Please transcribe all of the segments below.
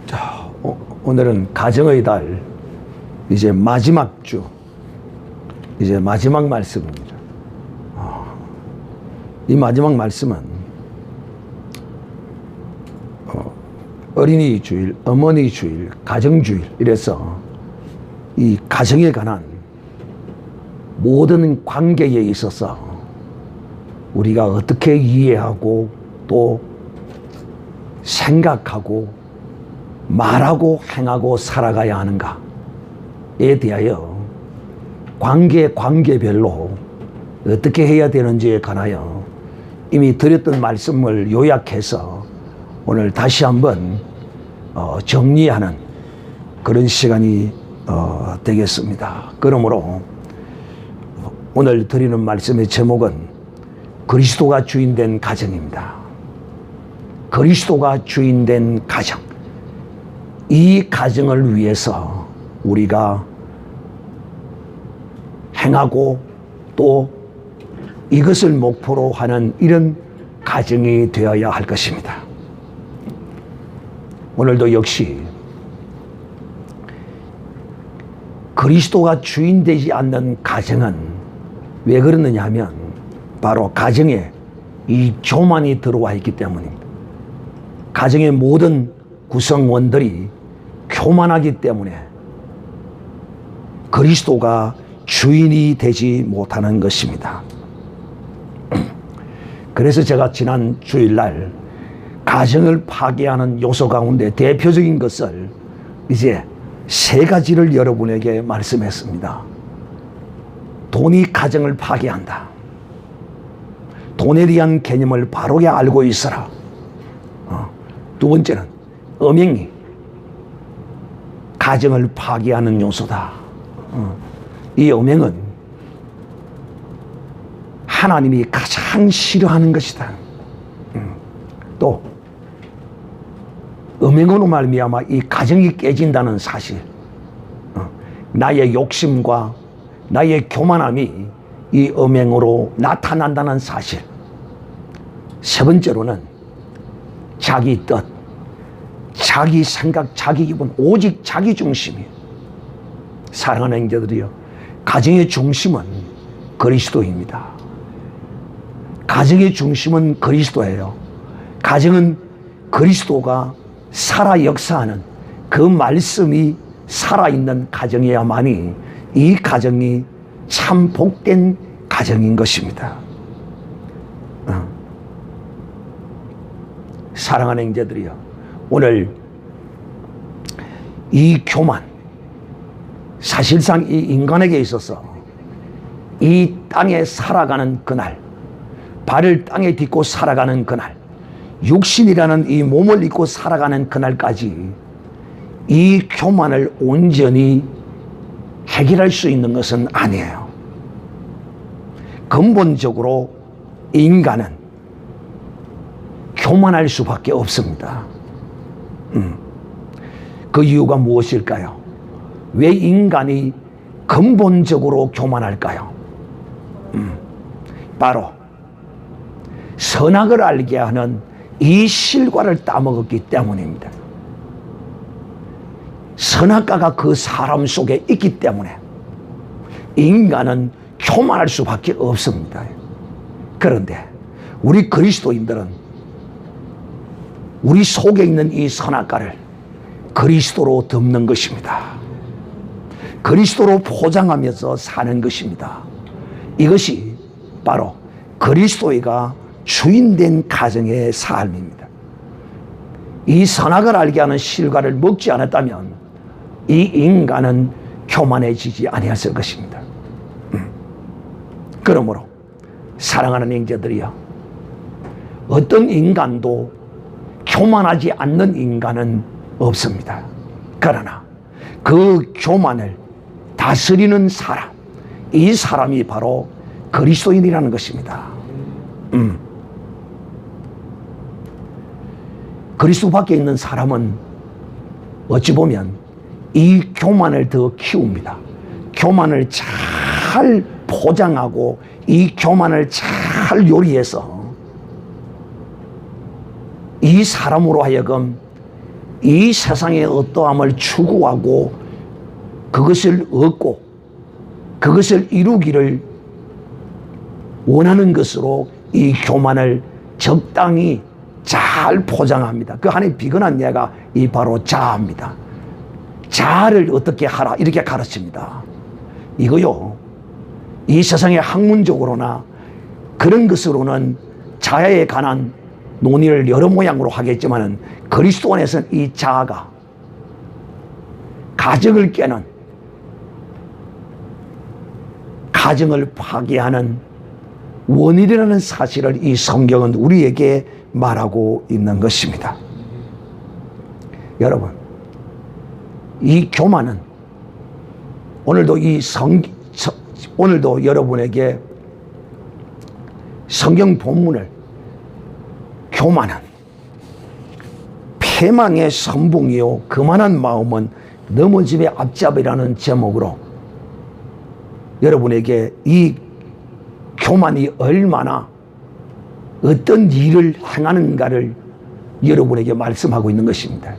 자, 오늘은 가정의 달, 이제 마지막 주, 이제 마지막 말씀입니다. 이 마지막 말씀은 어린이 주일, 어머니 주일, 가정 주일 이래서 이 가정에 관한 모든 관계에 있어서 우리가 어떻게 이해하고 또 생각하고 말하고 행하고 살아가야 하는가에 대하여 관계별로 어떻게 해야 되는지에 관하여 이미 드렸던 말씀을 요약해서 오늘 다시 한번 정리하는 그런 시간이 되겠습니다. 그러므로 오늘 드리는 말씀의 제목은 그리스도가 주인된 가정입니다. 그리스도가 주인된 가정. 이 가정을 위해서 우리가 행하고 또 이것을 목표로 하는 이런 가정이 되어야 할 것입니다. 오늘도 역시 그리스도가 주인되지 않는 가정은 왜 그러느냐 하면 바로 가정에 이 교만이 들어와 있기 때문입니다. 가정의 모든 구성원들이 교만하기 때문에 그리스도가 주인이 되지 못하는 것입니다. 그래서 제가 지난 주일날 가정을 파괴하는 요소 가운데 대표적인 것을 이제 세 가지를 여러분에게 말씀했습니다. 돈이 가정을 파괴한다. 돈에 대한 개념을 바르게 알고 있어라. 두 번째는 음행이 가정을 파괴하는 요소다. 이 음행은 하나님이 가장 싫어하는 것이다. 또 음행으로 말미암아 이 가정이 깨진다는 사실, 나의 욕심과 나의 교만함이 이 음행으로 나타난다는 사실. 세 번째로는 자기 뜻, 자기 생각, 자기 기분, 오직 자기 중심이에요. 사랑하는 형제들이여, 가정의 중심은 그리스도입니다. 가정의 중심은 그리스도예요. 가정은 그리스도가 살아 역사하는 그 말씀이 살아있는 가정이야만이 이 가정이 참 복된 가정인 것입니다. 사랑하는 형제들이여, 오늘 이 교만, 사실상 이 인간에게 있어서 이 땅에 살아가는 그날, 발을 땅에 딛고 살아가는 그날, 육신이라는 이 몸을 입고 살아가는 그날까지 이 교만을 온전히 해결할 수 있는 것은 아니에요. 근본적으로 인간은 교만할 수밖에 없습니다. 그 이유가 무엇일까요? 왜 인간이 근본적으로 교만할까요? 바로 선악을 알게 하는 이 실과를 따먹었기 때문입니다. 선악과가 그 사람 속에 있기 때문에 인간은 교만할 수밖에 없습니다. 그런데 우리 그리스도인들은 우리 속에 있는 이 선악과를 그리스도로 덮는 것입니다. 그리스도로 포장하면서 사는 것입니다. 이것이 바로 그리스도가 주인된 가정의 삶입니다. 이 선악을 알게 하는 실과를 먹지 않았다면 이 인간은 교만해지지 아니했을 것입니다. 그러므로 사랑하는 형제들이여, 어떤 인간도 교만하지 않는 인간은 없습니다. 그러나 그 교만을 다스리는 사람, 이 사람이 바로 그리스도인이라는 것입니다. 그리스도 밖에 있는 사람은 어찌 보면 이 교만을 더 키웁니다. 교만을 잘 포장하고 이 교만을 잘 요리해서 이 사람으로 하여금 이 세상의 어떠함을 추구하고 그것을 얻고 그것을 이루기를 원하는 것으로 이 교만을 적당히 잘 포장합니다. 그 안에 비근한 예가 이 바로 자아입니다. 자아를 어떻게 하라 이렇게 가르칩니다. 이거요, 이 세상의 학문적으로나 그런 것으로는 자아에 관한 논의를 여러 모양으로 하겠지만 그리스도 안에서는 이 자아가 가정을 깨는, 가정을 파괴하는 원인이라는 사실을 이 성경은 우리에게 말하고 있는 것입니다. 여러분, 이 교만은 오늘도 여러분에게 성경 본문을 교만은 패망의 선봉이요 그만한 마음은 넘어짐의 앞잡이라는 제목으로 여러분에게 이 교만이 얼마나 어떤 일을 행하는가를 여러분에게 말씀하고 있는 것입니다.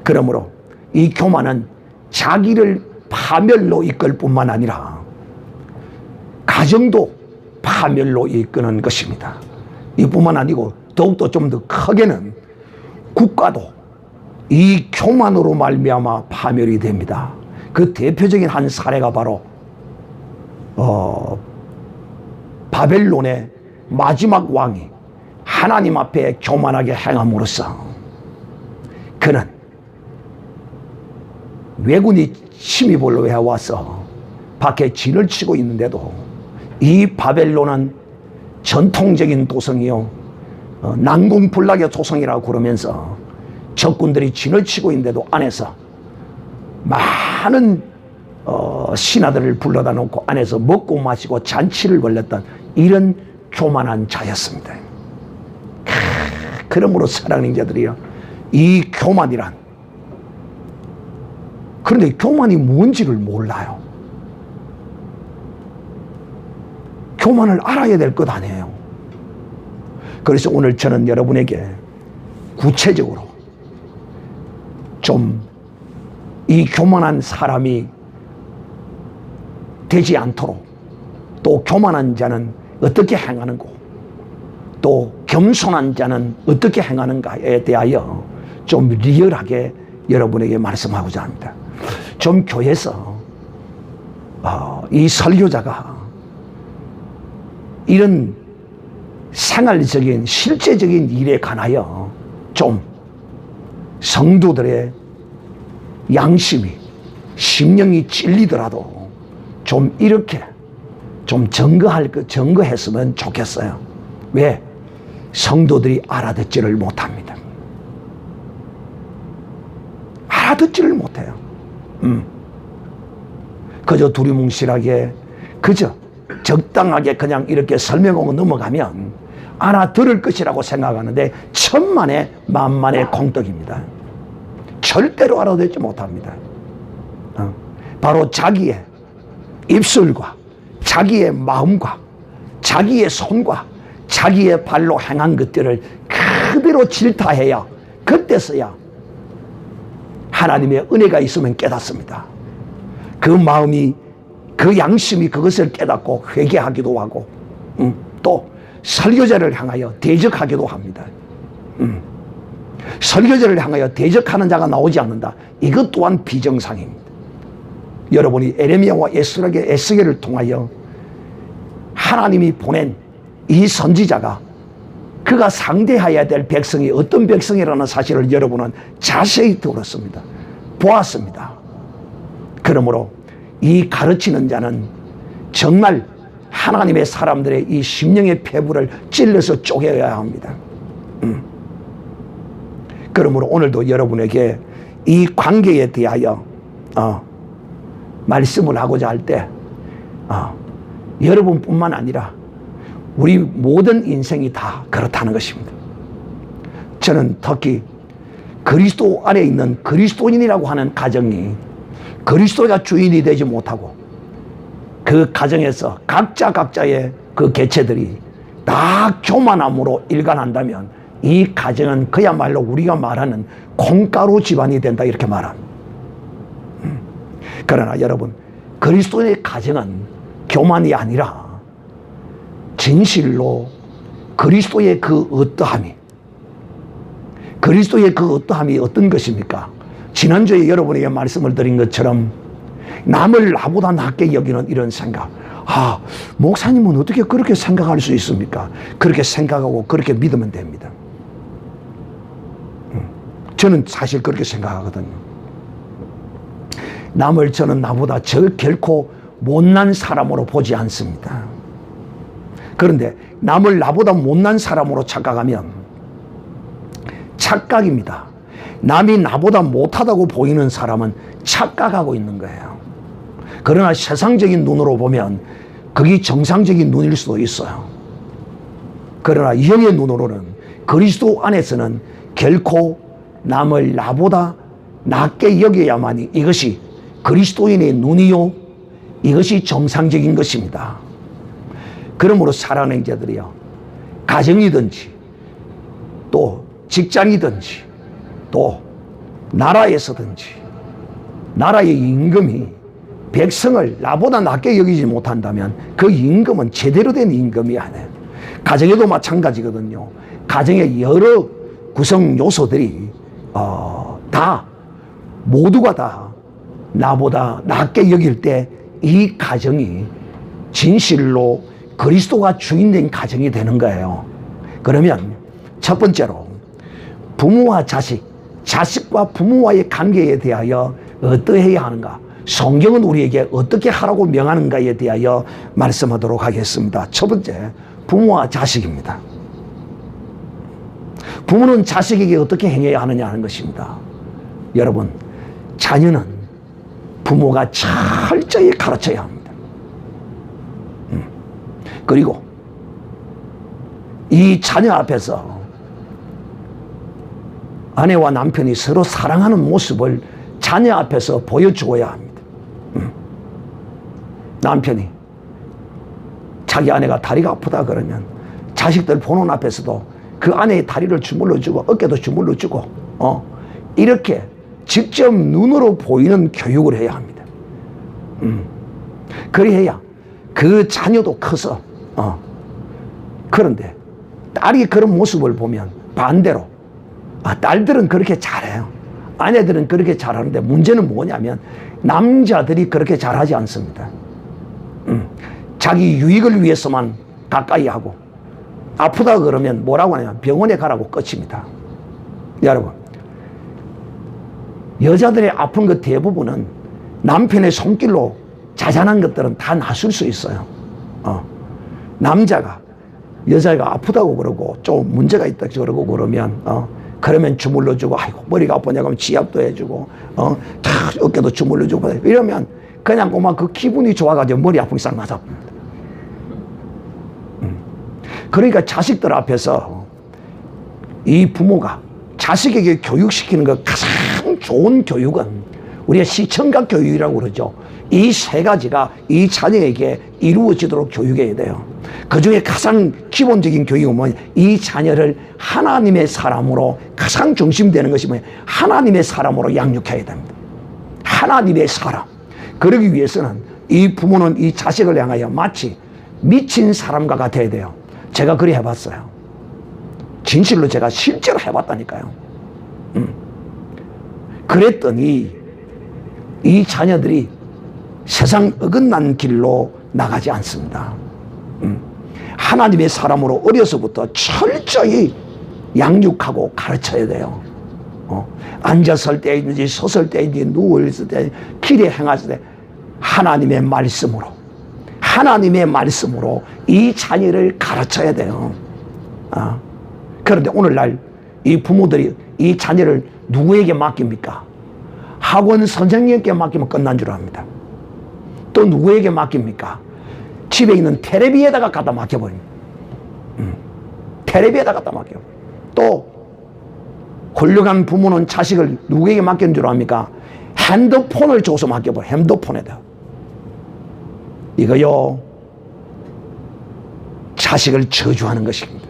그러므로 이 교만은 자기를 파멸로 이끌 뿐만 아니라 가정도 파멸로 이끄는 것입니다. 이뿐만 아니고 더욱더 좀 더 크게는 국가도 이 교만으로 말미암아 파멸이 됩니다. 그 대표적인 한 사례가 바로 바벨론의 마지막 왕이 하나님 앞에 교만하게 행함으로써 그는 왜군이 침입을 해와서 밖에 진을 치고 있는데도 이 바벨론은 전통적인 도성이요 난공불락의 도성이라고 그러면서 적군들이 진을 치고 있는데도 안에서 많은 신하들을 불러다 놓고 안에서 먹고 마시고 잔치를 벌였던 이런 교만한 자였습니다. 그러므로 사랑하는 자들이요, 이 교만이란, 그런데 교만이 뭔지를 몰라요. 교만을 알아야 될 것 아니에요. 그래서 오늘 저는 여러분에게 구체적으로 좀 이 교만한 사람이 되지 않도록, 또 교만한 자는 어떻게 행하는고, 또 겸손한 자는 어떻게 행하는가에 대하여 좀 리얼하게 여러분에게 말씀하고자 합니다. 좀 교회에서 이 설교자가 이런 생활적인 실제적인 일에 관하여 좀 성도들의 양심이, 심령이 찔리더라도 좀 이렇게 좀 증거했으면 좋겠어요. 왜? 성도들이 알아듣지를 못합니다. 알아듣지를 못해요. 그저 두리뭉실하게, 그저 적당하게 그냥 이렇게 설명하고 넘어가면 알아들을 것이라고 생각하는데 천만의 만만의 공덕입니다. 절대로 알아듣지 못합니다. 바로 자기의 입술과 자기의 마음과 자기의 손과 자기의 발로 행한 것들을 그대로 질타해야, 그때서야 하나님의 은혜가 있으면 깨닫습니다. 그 마음이, 그 양심이 그것을 깨닫고 회개하기도 하고 또 설교자를 향하여 대적하기도 합니다. 설교자를 향하여 대적하는 자가 나오지 않는다. 이것 또한 비정상입니다. 여러분이 에레미야와 에스겔을 통하여 하나님이 보낸 이 선지자가 그가 상대해야 될 백성이 어떤 백성이라는 사실을 여러분은 자세히 들었습니다. 보았습니다. 그러므로 이 가르치는 자는 정말 하나님의 사람들의 이 심령의 폐부를 찔러서 쪼개야 합니다. 그러므로 오늘도 여러분에게 이 관계에 대하여 말씀을 하고자 할 때 여러분뿐만 아니라 우리 모든 인생이 다 그렇다는 것입니다. 저는 특히 그리스도 안에 있는 그리스도인이라고 하는 가정이 그리스도가 주인이 되지 못하고 그 가정에서 각자의 그 개체들이 다 교만함으로 일관한다면 이 가정은 그야말로 우리가 말하는 콩가루 집안이 된다 이렇게 말합니다. 그러나 여러분, 그리스도의 가정은 교만이 아니라 진실로 그리스도의 그 어떠함이 어떤 것입니까? 지난주에 여러분에게 말씀을 드린 것처럼 남을 나보다 낫게 여기는 이런 생각. 목사님은 어떻게 그렇게 생각할 수 있습니까? 그렇게 생각하고 그렇게 믿으면 됩니다. 저는 사실 그렇게 생각하거든요. 남을 저는 나보다 결코 못난 사람으로 보지 않습니다. 그런데 남을 나보다 못난 사람으로 착각하면 착각입니다. 남이 나보다 못하다고 보이는 사람은 착각하고 있는 거예요. 그러나 세상적인 눈으로 보면 그게 정상적인 눈일 수도 있어요. 그러나 영의 눈으로는 그리스도 안에서는 결코 남을 나보다 낮게 여겨야만이 이것이 그리스도인의 눈이요, 이것이 정상적인 것입니다. 그러므로 사랑하는 자들이요, 가정이든지 또 직장이든지 또 나라에서든지 나라의 임금이 백성을 나보다 낮게 여기지 못한다면 그 임금은 제대로 된 임금이 아니에요. 가정에도 마찬가지거든요. 가정의 여러 구성 요소들이 모두가 다 나보다 낮게 여길 때 이 가정이 진실로 그리스도가 주인된 가정이 되는 거예요. 그러면 첫 번째로 부모와 자식, 자식과 부모와의 관계에 대하여 어떠해야 하는가, 성경은 우리에게 어떻게 하라고 명하는가에 대하여 말씀하도록 하겠습니다. 첫 번째, 부모와 자식입니다. 부모는 자식에게 어떻게 행해야 하느냐 하는 것입니다. 여러분, 자녀는 부모가 철저히 가르쳐야 합니다. 그리고 이 자녀 앞에서 아내와 남편이 서로 사랑하는 모습을 자녀 앞에서 보여주어야 합니다. 남편이 자기 아내가 다리가 아프다 그러면 자식들 보는 앞에서도 그 아내의 다리를 주물러주고 어깨도 주물러주고 이렇게 직접 눈으로 보이는 교육을 해야 합니다. 그래야 그 자녀도 커서 그런데 딸이 그런 모습을 보면 반대로 딸들은 그렇게 잘해요. 아내들은 그렇게 잘하는데 문제는 뭐냐면 남자들이 그렇게 잘하지 않습니다. 자기 유익을 위해서만 가까이 하고 아프다 그러면 뭐라고 하냐면 병원에 가라고 끝입니다. 여러분, 여자들의 아픈 것 대부분은 남편의 손길로 자잘한 것들은 다 나술 수 있어요. 남자가 여자가 아프다고 그러고 좀 문제가 있다 그러고 그러면 주물러주고, 아이고 머리가 아프냐고 하면 지압도 해주고 다 어깨도 주물러주고 이러면 그냥 그만 그 기분이 좋아가지고 머리 아프기 싹 나서. 그러니까 자식들 앞에서 이 부모가 자식에게 교육시키는 것 가장 좋은 교육은 우리가 시청각 교육이라고 그러죠. 이 세 가지가 이 자녀에게 이루어지도록 교육해야 돼요. 그 중에 가장 기본적인 교육은 뭐냐? 이 자녀를 하나님의 사람으로, 가장 중심되는 것이 뭐냐? 하나님의 사람으로 양육해야 됩니다. 하나님의 사람. 그러기 위해서는 이 부모는 이 자식을 향하여 마치 미친 사람과 같아야 돼요. 제가 그리 해봤어요. 진실로 제가 실제로 해봤다니까요. 그랬더니 이 자녀들이 세상 어긋난 길로 나가지 않습니다. 하나님의 사람으로 어려서부터 철저히 양육하고 가르쳐야 돼요. 앉았을 때인지 섰을 때인지 누워있을 때 길에 행했을 때 하나님의 말씀으로 이 자녀를 가르쳐야 돼요. 그런데 오늘날 이 부모들이 이 자녀를 누구에게 맡깁니까? 학원 선생님께 맡기면 끝난 줄 압니다. 또 누구에게 맡깁니까? 집에 있는 텔레비에다가 갖다 맡겨버립니다. 텔레비에다 갖다 맡겨. 또 훌륭한 부모는 자식을 누구에게 맡기는 줄 압니까? 핸드폰을 줘서 맡겨버려. 핸드폰에다. 이거요, 자식을 저주하는 것입니다.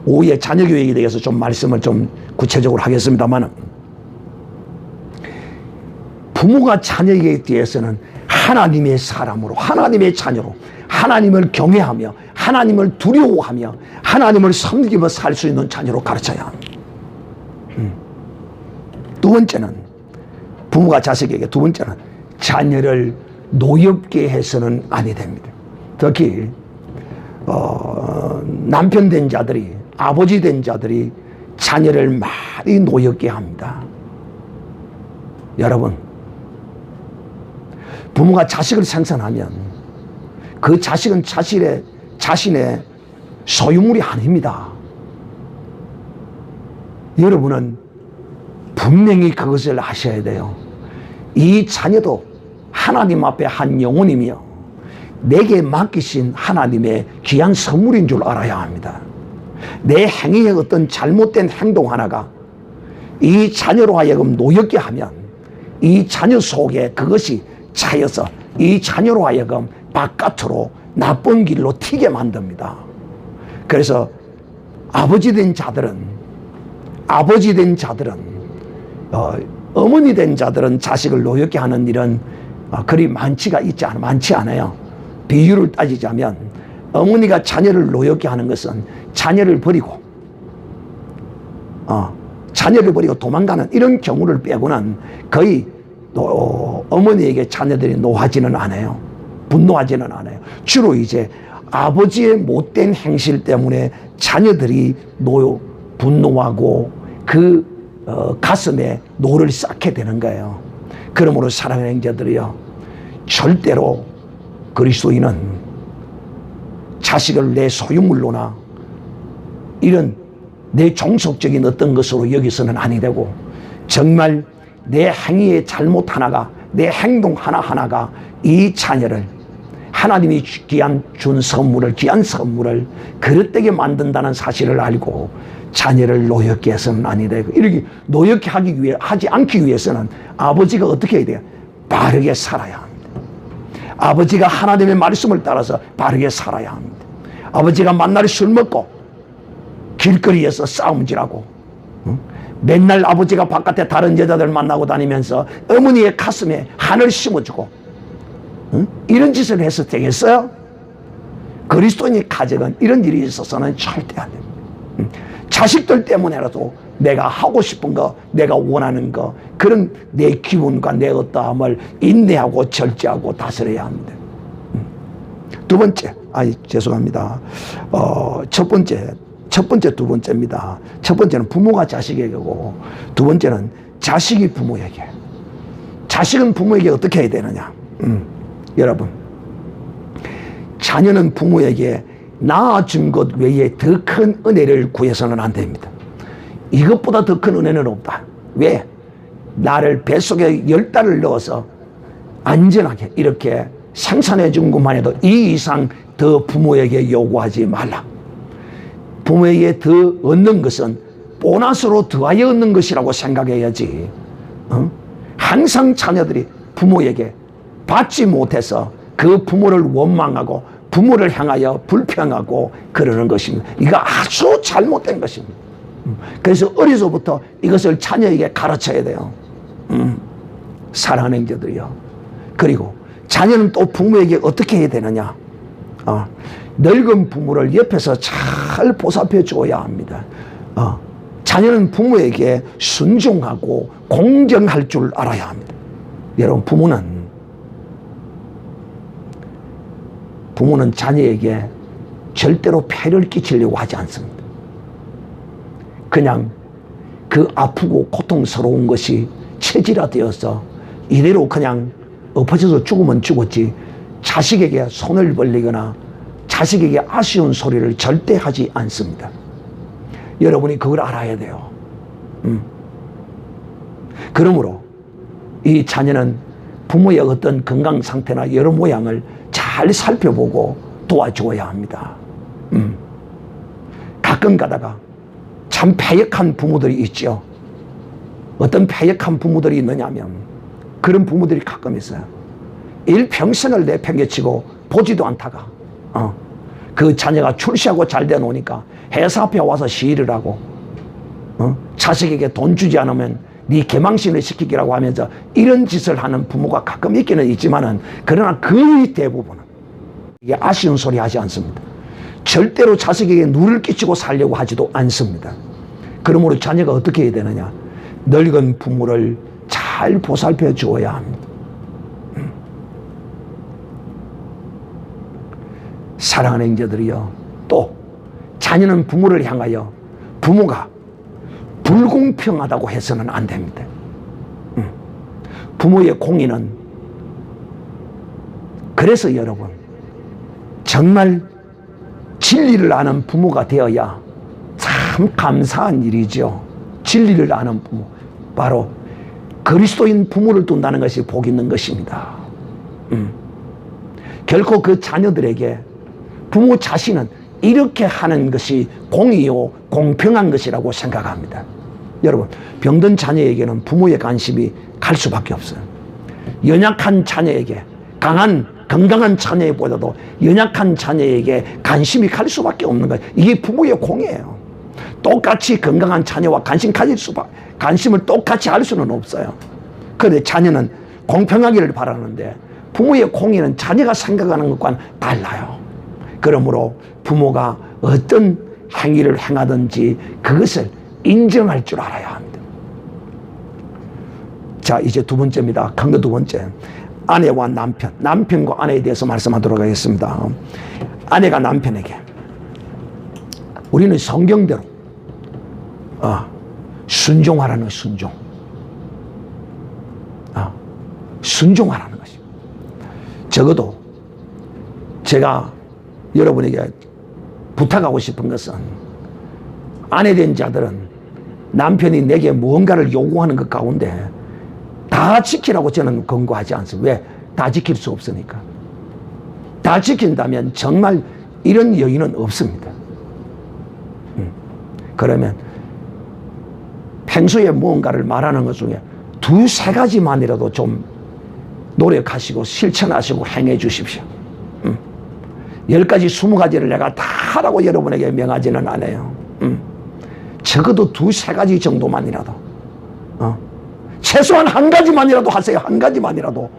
오후에 자녀교육에 대해서 좀 말씀을 좀 구체적으로 하겠습니다만, 부모가 자녀에게 대해서는 하나님의 사람으로, 하나님의 자녀로, 하나님을 경외하며 하나님을 두려워하며 하나님을 섬기며 살 수 있는 자녀로 가르쳐야 합니다. 두 번째는, 부모가 자식에게 두 번째는 자녀를 노엽게 해서는 아니 됩니다. 특히 남편 된 자들이, 아버지 된 자들이 자녀를 많이 노엽게 합니다. 여러분, 부모가 자식을 생산하면 그 자식은 자신의 소유물이 아닙니다. 여러분은 분명히 그것을 아셔야 돼요. 이 자녀도 하나님 앞에 한 영혼이며 내게 맡기신 하나님의 귀한 선물인 줄 알아야 합니다. 내 행위의 어떤 잘못된 행동 하나가 이 자녀로 하여금 노엽게 하면 이 자녀 속에 그것이 차여서 이 자녀로 하여금 바깥으로 나쁜 길로 튀게 만듭니다. 그래서 아버지 된 자들은 어머니 된 자들은 자식을 노엽게 하는 일은 그리 많지 않아요. 비율을 따지자면 어머니가 자녀를 노엽게 하는 것은 자녀를 버리고 도망가는 이런 경우를 빼고는 거의 어머니에게 자녀들이 노하지는 않아요. 분노하지는 않아요. 주로 이제 아버지의 못된 행실 때문에 자녀들이 분노하고 그 가슴에 노를 쌓게 되는 거예요. 그러므로 사랑하는 형제들이요, 절대로 그리스도인은 자식을 내 소유물로나 이런 내 종속적인 어떤 것으로 여기서는 아니 되고, 정말 내 행위의 잘못 하나가, 내 행동 하나하나가 이 자녀를, 하나님이 귀한 선물을 그릇되게 만든다는 사실을 알고 자녀를 노엽게 해서는 아니 되고, 이렇게 노엽게 하지 않기 위해서는 아버지가 어떻게 해야 돼요? 바르게 살아야 합니다. 아버지가 하나님의 말씀을 따라서 바르게 살아야 합니다. 아버지가 만날 술 먹고 길거리에서 싸움질하고, 맨날 아버지가 바깥에 다른 여자들 만나고 다니면서 어머니의 가슴에 한을 심어주고, 이런 짓을 해서 되겠어요? 그리스도인의 가정은 이런 일이 있어서는 절대 안 됩니다. 자식들 때문에라도 내가 하고 싶은 거, 내가 원하는 거, 그런 내 기분과 내 어떠함을 인내하고 절제하고 다스려야 합니다. 두 번째, 죄송합니다. 첫 번째, 두 번째입니다. 첫 번째는 부모가 자식에게고, 두 번째는 자식이 부모에게. 자식은 부모에게 어떻게 해야 되느냐? 여러분, 자녀는 부모에게 낳아준 것 외에 더 큰 은혜를 구해서는 안 됩니다. 이것보다 더 큰 은혜는 없다. 왜? 나를 뱃속에 10달을 넣어서 안전하게 이렇게 생산해 준 것만 해도 이 이상 더 부모에게 요구하지 말라. 부모에게 더 얻는 것은 보너스로 더하여 얻는 것이라고 생각해야지. 항상 자녀들이 부모에게 받지 못해서 그 부모를 원망하고 부모를 향하여 불평하고 그러는 것입니다. 이거 아주 잘못된 것입니다. 그래서 어려서부터 이것을 자녀에게 가르쳐야 돼요. 사랑하는 형제들이요. 그리고 자녀는 또 부모에게 어떻게 해야 되느냐? 늙은 부모를 옆에서 잘 보살펴 줘야 합니다. 자녀는 부모에게 순종하고 공정할 줄 알아야 합니다. 여러분, 부모는 자녀에게 절대로 폐를 끼치려고 하지 않습니다. 그냥 그 아프고 고통스러운 것이 체질화되어서 이대로 그냥 엎어져서 죽으면 죽었지, 자식에게 손을 벌리거나 자식에게 아쉬운 소리를 절대 하지 않습니다. 여러분이 그걸 알아야 돼요. 그러므로 이 자녀는 부모의 어떤 건강 상태나 여러 모양을 잘 살펴보고 도와주어야 합니다. 가끔 가다가 참 패역한 부모들이 있죠. 어떤 패역한 부모들이 있느냐면, 그런 부모들이 가끔 있어요. 일평생을 내팽개치고 보지도 않다가 그 자녀가 출세하고 잘 돼 놓으니까 회사 앞에 와서 시위를 하고, 자식에게 돈 주지 않으면 네 개망신을 시키기라고 하면서 이런 짓을 하는 부모가 가끔 있기는 있지만은, 그러나 거의 대부분은 이게 아쉬운 소리 하지 않습니다. 절대로 자식에게 누를 끼치고 살려고 하지도 않습니다. 그러므로 자녀가 어떻게 해야 되느냐? 늙은 부모를 잘 보살펴 주어야 합니다. 사랑하는 형제들이요, 또 자녀는 부모를 향하여 부모가 불공평하다고 해서는 안 됩니다. 부모의 공의는, 그래서 여러분 정말 진리를 아는 부모가 되어야 참 감사한 일이죠. 진리를 아는 부모, 바로 그리스도인 부모를 둔다는 것이 복 있는 것입니다. 결코 그 자녀들에게 부모 자신은 이렇게 하는 것이 공의요 공평한 것이라고 생각합니다. 여러분, 병든 자녀에게는 부모의 관심이 갈 수밖에 없어요. 연약한 자녀에게, 건강한 자녀보다도 연약한 자녀에게 관심이 갈 수밖에 없는 거예요. 이게 부모의 공이에요. 똑같이 건강한 자녀와 관심을 똑같이 할 수는 없어요. 그런데 자녀는 공평하기를 바라는데 부모의 공의는 자녀가 생각하는 것과는 달라요. 그러므로 부모가 어떤 행위를 행하든지 그것을 인정할 줄 알아야 합니다. 자, 이제 두 번째입니다. 큰 거 두 번째. 아내와 남편, 남편과 아내에 대해서 말씀하도록 하겠습니다. 아내가 남편에게, 우리는 성경대로 순종하라는 순종, 순종하라는 것입니다. 적어도 제가 여러분에게 부탁하고 싶은 것은, 아내된 자들은 남편이 내게 무언가를 요구하는 것 가운데 다 지키라고 저는 권고하지 않습니다. 왜? 다 지킬 수 없으니까. 다 지킨다면 정말 이런 여유는 없습니다. 그러면 평소에 무언가를 말하는 것 중에 두세 가지만이라도 좀 노력하시고 실천하시고 행해 주십시오. 10가지, 20가지를 내가 다 하라고 여러분에게 명하지는 않아요. 적어도 두세 가지 정도만이라도, 최소한 한 가지만이라도 하세요. 한 가지만이라도.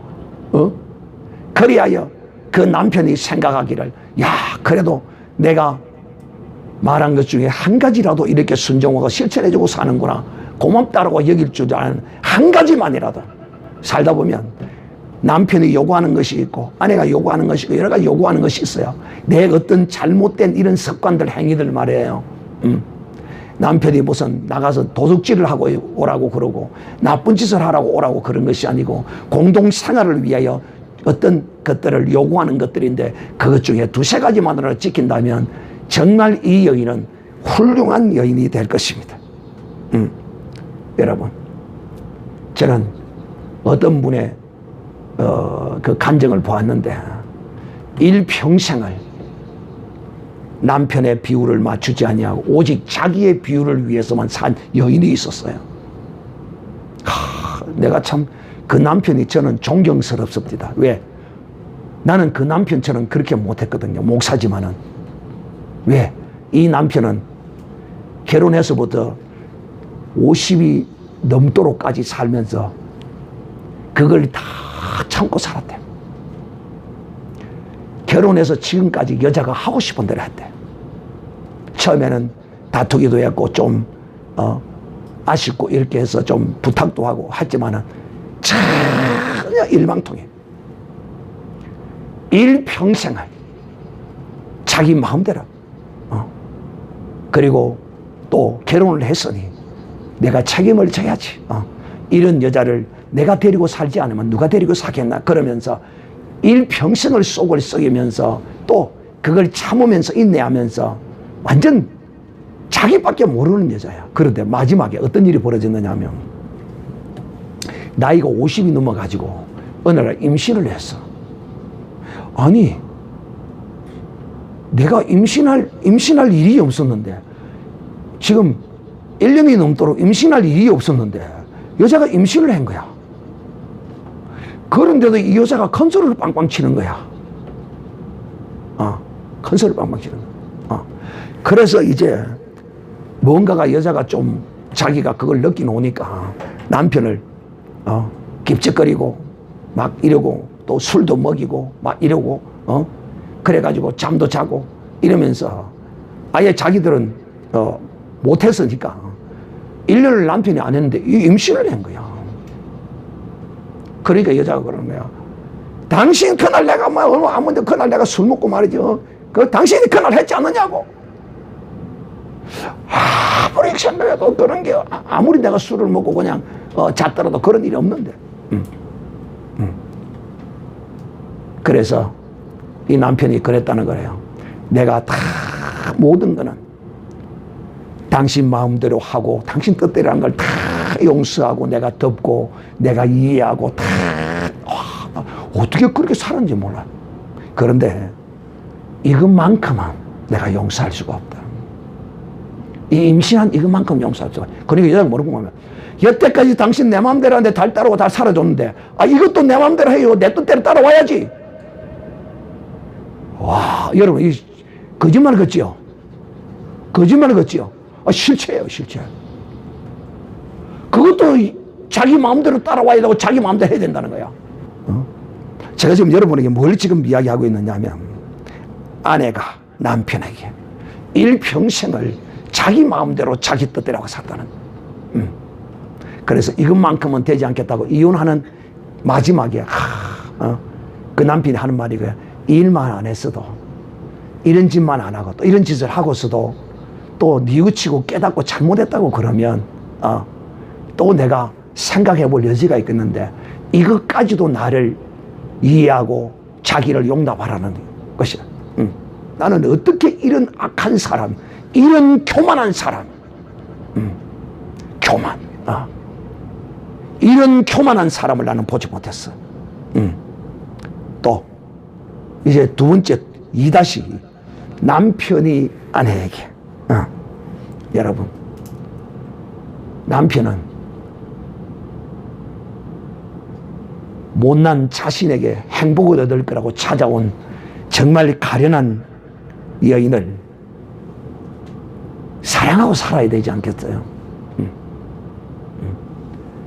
그리하여 그 남편이 생각하기를, 야, 그래도 내가 말한 것 중에 한 가지라도 이렇게 순종하고 실천해주고 사는구나, 고맙다라고 여길 줄 아는 한 가지만이라도 살다 보면, 남편이 요구하는 것이 있고 아내가 요구하는 것이 있고 여러 가지 요구하는 것이 있어요. 내 어떤 잘못된 이런 습관들, 행위들 말이에요. 남편이 무슨 나가서 도둑질을 하고 오라고 그러고 나쁜 짓을 하라고 오라고 그런 것이 아니고, 공동생활을 위하여 어떤 것들을 요구하는 것들인데, 그것 중에 두세 가지만으로 지킨다면 정말 이 여인은 훌륭한 여인이 될 것입니다. 여러분, 저는 어떤 분의 그 간증을 보았는데, 일평생을 남편의 비율을 맞추지 아니하고 오직 자기의 비율을 위해서만 산 여인이 있었어요. 내가 참 그 남편이 저는 존경스럽습니다. 왜? 나는 그 남편처럼 그렇게 못했거든요. 목사지만은. 왜? 이 남편은 결혼해서부터 50이 넘도록까지 살면서 그걸 다 참고 살았대. 결혼해서 지금까지 여자가 하고 싶은 대로 했대. 처음에는 다투기도 했고 좀 아쉽고 이렇게 해서 좀 부탁도 하고 했지만은 전혀 일방통해. 일평생을 자기 마음대로. 그리고 또 결혼을 했으니 내가 책임을 져야지. 이런 여자를 내가 데리고 살지 않으면 누가 데리고 사겠나, 그러면서 일평생을 속을 썩이면서 또 그걸 참으면서 인내하면서 완전 자기밖에 모르는 여자야. 그런데 마지막에 어떤 일이 벌어졌느냐 하면, 나이가 50이 넘어가지고 어느 날 임신을 했어. 아니, 내가 임신할 일이 없었는데, 지금 1년이 넘도록 임신할 일이 없었는데 여자가 임신을 한 거야. 그런데도 이 여자가 컨트롤을 빵빵 치는 거야. 큰 소리 빵빵 지르는 거야. 그래서 이제 뭔가가 여자가 좀 자기가 그걸 느끼노니까 남편을 깁적거리고 막 이러고 또 술도 먹이고 막 이러고 그래가지고 잠도 자고 이러면서 아예 자기들은 못했으니까 1년을 남편이 안 했는데 임신을 한 거야. 그러니까 여자가 그러는 거야. 당신 그날 내가 뭐 얼마 안 먹는데 그날 내가 술 먹고 말이지. 그 당신이 그날 했지 않느냐고. 아무리 생각해도 그런 게 아무리 내가 술을 먹고 그냥 잤더라도 그런 일이 없는데. 그래서 이 남편이 그랬다는 거예요. 내가 다 모든 거는 당신 마음대로 하고 당신 뜻대로 한 걸 다 용서하고 내가 덮고 내가 이해하고 다 어떻게 그렇게 살았는지 몰라. 그런데 이것만큼은 내가 용서할 수가 없다. 이 임신한 이것만큼 용서할 수가 없다. 그러니까 여자가 뭐라고 하면 여태까지 당신 내 마음대로 하는데 달 따르고 다 살아줬는데 이것도 내 마음대로 해요. 내 뜻대로 따라와야지. 와, 여러분 이 거짓말 같지요? 거짓말 같지요? 실체예요, 실체. 그것도 자기 마음대로 따라와야 되고 자기 마음대로 해야 된다는 거야. 제가 지금 여러분에게 뭘 지금 이야기하고 있느냐 하면 아내가 남편에게 일평생을 자기 마음대로 자기 뜻대로 하고 살다는. 그래서 이것만큼은 되지 않겠다고 이혼하는 마지막에 그 남편이 하는 말이 그래. 일만 안 했어도 이런 짓만 안 하고 또 이런 짓을 하고서도 또 뉘우치고 깨닫고 잘못했다고 그러면 또 내가 생각해 볼 여지가 있겠는데 이것까지도 나를 이해하고 자기를 용납하라는 것이야. 나는 어떻게 이런 악한 사람, 이런 교만한 사람, 교만, 이런 교만한 사람을 나는 보지 못했어. 또 이제 두 번째 2-2 남편이 아내에게 여러분 남편은 못난 자신에게 행복을 얻을 거라고 찾아온 정말 가련한 여인을 사랑하고 살아야 되지 않겠어요?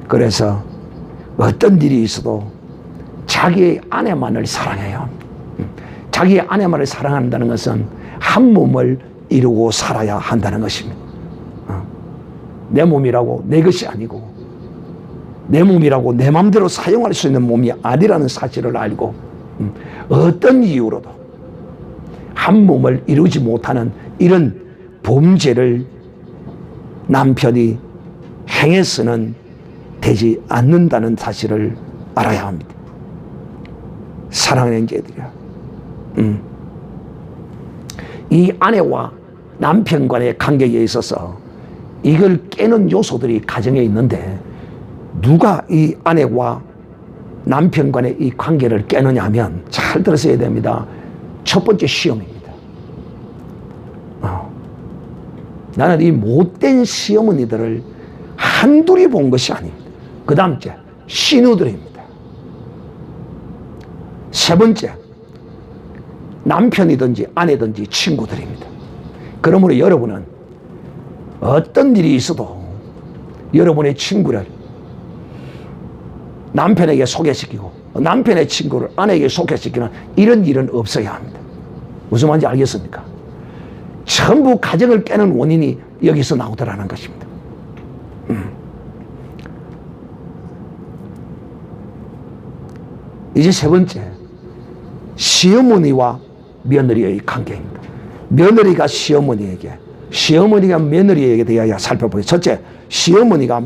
그래서 어떤 일이 있어도 자기의 아내만을 사랑해요. 자기의 아내만을 사랑한다는 것은 한 몸을 이루고 살아야 한다는 것입니다. 내 몸이라고 내 것이 아니고 내 몸이라고 내 마음대로 사용할 수 있는 몸이 아니라는 사실을 알고 어떤 이유로도 한 몸을 이루지 못하는 이런 범죄를 남편이 행해서는 되지 않는다는 사실을 알아야 합니다. 사랑하는 형제들이야. 이 아내와 남편 간의 관계에 있어서 이걸 깨는 요소들이 가정에 있는데 누가 이 아내와 남편 간의 이 관계를 깨느냐 하면 잘 들으셔야 됩니다. 첫 번째 시어머니입니다. 나는 이 못된 시어머니들을 한둘이 본 것이 아닙니다. 그 다음째 신우들입니다. 세 번째 남편이든지 아내든지 친구들입니다. 그러므로 여러분은 어떤 일이 있어도 여러분의 친구를 남편에게 소개시키고 남편의 친구를 아내에게 소개시키는 이런 일은 없어야 합니다. 무슨 말인지 알겠습니까? 전부 가정을 깨는 원인이 여기서 나오더라는 것입니다. 이제 세 번째 시어머니와 며느리의 관계입니다. 며느리가 시어머니에게 시어머니가 며느리에게 대하여 살펴보겠습니다. 첫째 시어머니가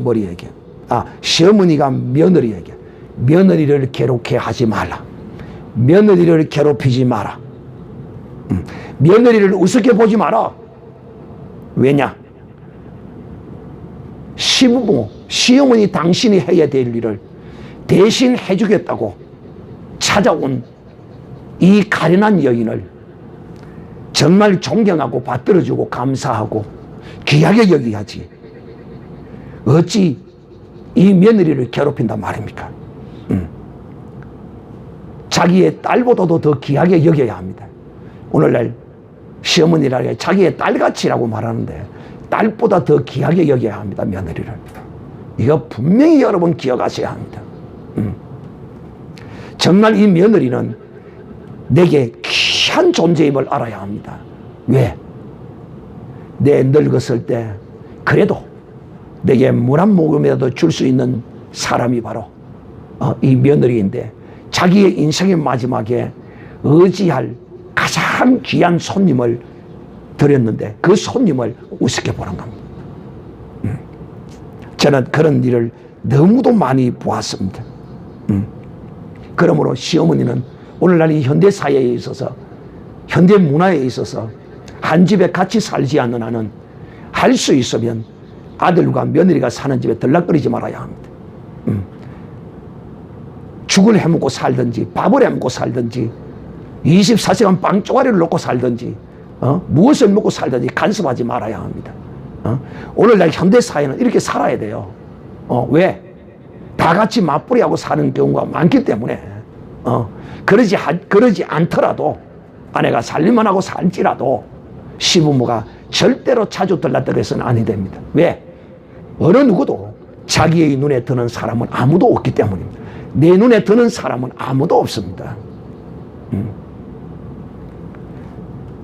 시어머니가 며느리에게 며느리를 괴롭게 하지 말라. 며느리를 괴롭히지 마라. 며느리를 우습게 보지 마라. 왜냐? 시부모, 시어머니 당신이 해야 될 일을 대신 해주겠다고 찾아온 이 가련한 여인을 정말 존경하고 받들어주고 감사하고 귀하게 여기야지. 어찌 이 며느리를 괴롭힌단 말입니까? 자기의 딸보다도 더 귀하게 여겨야 합니다. 오늘날 시어머니라 자기의 딸같이라고 말하는데 딸보다 더 귀하게 여겨야 합니다. 며느리를. 이거 분명히 여러분 기억하셔야 합니다. 정말 이 며느리는 내게 귀한 존재임을 알아야 합니다. 왜? 내 늙었을 때 그래도 내게 물 한 모금이라도 줄 수 있는 사람이 바로 이 며느리인데 자기의 인생의 마지막에 의지할 가장 귀한 손님을 드렸는데 그 손님을 우습게 보는 겁니다. 저는 그런 일을 너무도 많이 보았습니다. 그러므로 시어머니는 오늘날 이 현대 사회에 있어서 현대 문화에 있어서 한 집에 같이 살지 않는 한은 할 수 있으면 아들과 며느리가 사는 집에 들락거리지 말아야 합니다. 죽을 해먹고 살든지 밥을 해먹고 살든지 24시간 빵 쪼가리를 놓고 살든지 무엇을 먹고 살든지 간섭하지 말아야 합니다. 오늘날 현대사회는 이렇게 살아야 돼요. 왜? 다 같이 맞벌이하고 사는 경우가 많기 때문에 그러지 않더라도 아내가 살림만 하고 살지라도 시부모가 절대로 자주 들락거려서는 아니 됩니다. 왜? 어느 누구도 자기의 눈에 드는 사람은 아무도 없기 때문입니다. 내 눈에 드는 사람은 아무도 없습니다.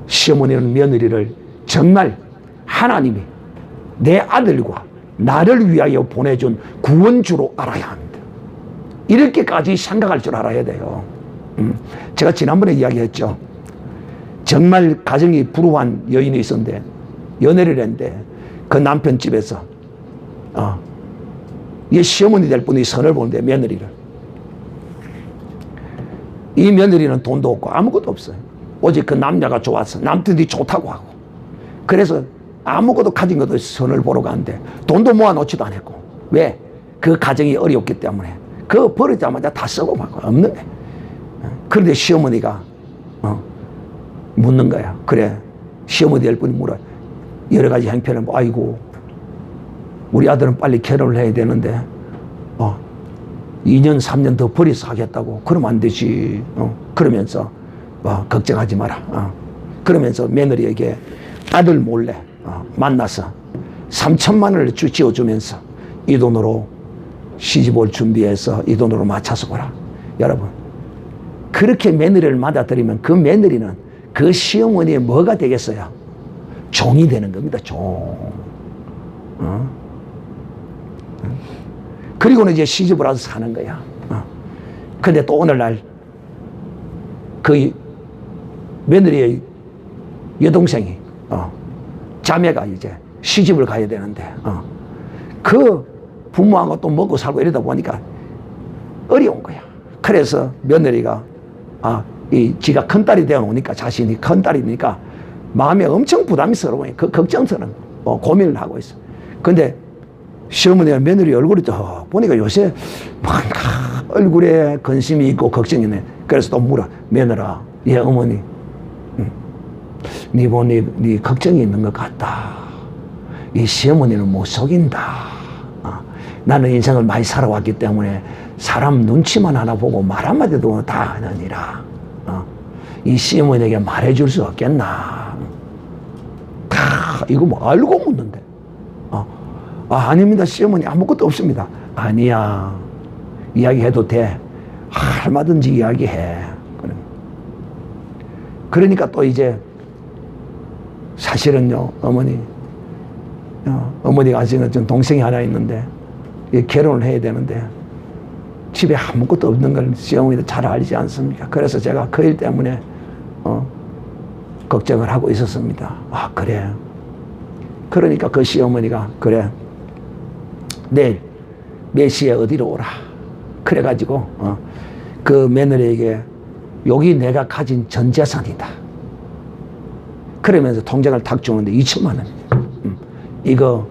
시어머니는 며느리를 정말 하나님이 내 아들과 나를 위하여 보내준 구원주로 알아야 합니다. 이렇게까지 생각할 줄 알아야 돼요. 제가 지난번에 이야기했죠. 정말 가정이 불우한 여인이 있었는데 연애를 했는데 그 남편 집에서 이 시어머니 될 분이 선을 보는데 며느리를. 이 며느리는 돈도 없고 아무것도 없어요. 오직 그 남자가 좋아서 남편이 좋다고 하고 그래서 아무것도 가진 것도 선을 보러 가는데 돈도 모아놓지도 않았고 왜? 그 가정이 어렵기 때문에 그거 버리자마자 다 쓰고 막 없는 거예요. 그런데 시어머니가 묻는 거야. 그래 시어머니 될 분이 물어 여러 가지 형편을 아이고 우리 아들은 빨리 결혼을 해야 되는데 2년 3년 더 버려서 하겠다고 그러면 안 되지. 그러면서 걱정하지 마라. 그러면서 며느리에게 아들 몰래 만나서 3천만 원을 지어주면서 이 돈으로 시집 올 준비해서 이 돈으로 맞춰서 보라. 여러분 그렇게 며느리를 맞아들이면 그 며느리는 그 시어머니의 뭐가 되겠어요? 종이 되는 겁니다. 종. 그리고는 이제 시집을 와서 사는 거야. 근데 또 오늘날 그 며느리의 여동생이 자매가 이제 시집을 가야 되는데 그 부모하고 또 먹고 살고 이러다 보니까 어려운 거야. 그래서 며느리가 지가 큰딸이 되어 놓으니까 자신이 큰딸이니까 마음에 엄청 부담스러워요. 걱정스러운 고민을 하고 있어. 근데 시어머니가 며느리 얼굴이 또 보니까 요새 막 얼굴에 근심이 있고 걱정이 있네. 그래서 또 물어. 며느라, 예 어머니, 네 보니 네 걱정이 있는 것 같다. 이 시어머니는 못 속인다. 나는 인생을 많이 살아왔기 때문에 사람 눈치만 하나 보고 말 한마디도 다 하느니라. 이 시어머니에게 말해줄 수 없겠나. 이거 뭐 알고 묻는데. 아닙니다. 시어머니 아무것도 없습니다. 아니야. 이야기해도 돼. 얼마든지 이야기해. 그러니까 또 이제 사실은요, 어머니가 아직은 좀 동생이 하나 있는데 결혼을 해야 되는데 집에 아무것도 없는 걸 시어머니도 잘 알지 않습니까? 그래서 제가 그 일 때문에 걱정을 하고 있었습니다. 그래. 그러니까 그 시어머니가 그래. 내일 몇 시에 어디로 오라. 그래가지고 그 며느리에게 여기 내가 가진 전 재산이다. 그러면서 통장을 탁 주는데 2천만 원. 이거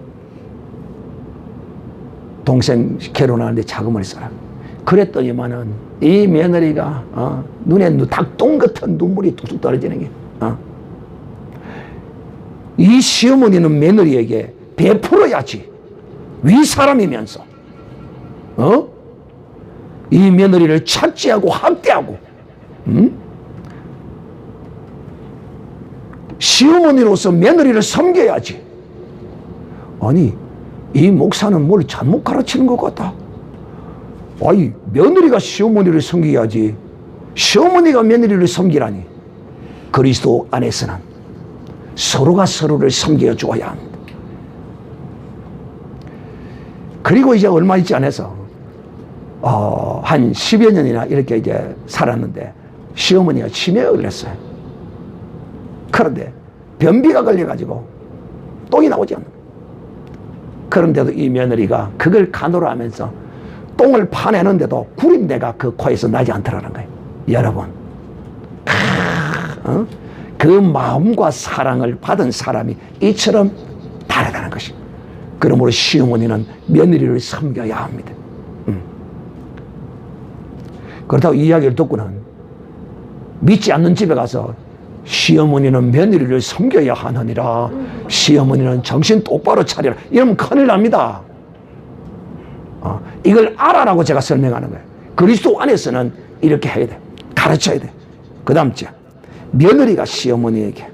동생 결혼하는데 자금을 써라. 그랬더니만은 이 며느리가 눈에 닭똥 같은 눈물이 뚝뚝 떨어지는 게 이 시어머니는 며느리에게 베풀어야지. 윗사람이면서 이 며느리를 착취하고 학대하고 시어머니로서 며느리를 섬겨야지. 아니, 이 목사는 뭘 잘못 가르치는 것 같다. 아니, 며느리가 시어머니를 섬겨야지 시어머니가 며느리를 섬기라니. 그리스도 안에서는 서로가 서로를 섬겨 주어야 합니다. 그리고 이제 얼마 있지 않아서 한 10여 년이나 이렇게 이제 살았는데 시어머니가 치매에 걸렸어요. 그런데 변비가 걸려가지고 똥이 나오지 않는 거예요. 그런데도 이 며느리가 그걸 간호를 하면서 똥을 파내는데도 구린내가 그 코에서 나지 않더라는 거예요. 여러분, 그 마음과 사랑을 받은 사람이 이처럼 다르다는 것이. 그러므로 시어머니는 며느리를 섬겨야 합니다. 그렇다고 이야기를 듣고는 믿지 않는 집에 가서 시어머니는 며느리를 섬겨야 하느니라, 시어머니는 정신 똑바로 차리라, 이러면 큰일 납니다. 이걸 알아라고 제가 설명하는 거예요. 그리스도 안에서는 이렇게 해야 돼. 가르쳐야 돼. 그 다음 째, 며느리가 시어머니에게,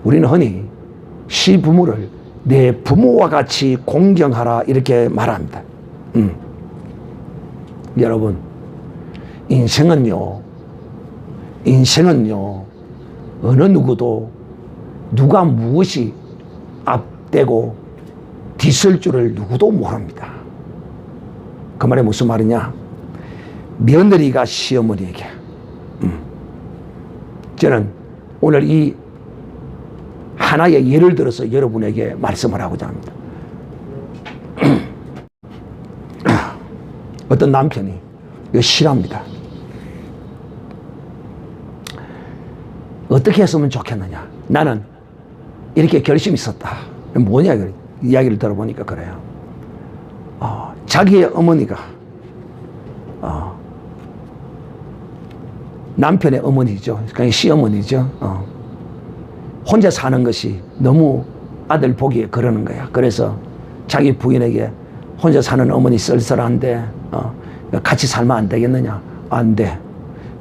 우리는 흔히 시부모를 내 부모와 같이 공경하라 이렇게 말합니다. 여러분, 인생은요 어느 누구도 누가 무엇이 앞대고 뒤설 줄을 누구도 모릅니다. 그 말이 무슨 말이냐? 며느리가 시어머니에게, 저는 오늘 이 하나의 예를 들어서 여러분에게 말씀을 하고자 합니다. 어떤 남편이 이거 싫어합니다. 어떻게 했으면 좋겠느냐? 나는 이렇게 결심이 있었다. 뭐냐? 이야기를 들어보니까 그래요. 자기의 어머니가 남편의 어머니죠. 그러니까 시어머니죠. 혼자 사는 것이 너무 아들 보기에 그러는 거야. 그래서 자기 부인에게 혼자 사는 어머니 쓸쓸한데 같이 살면 안 되겠느냐? 안 돼.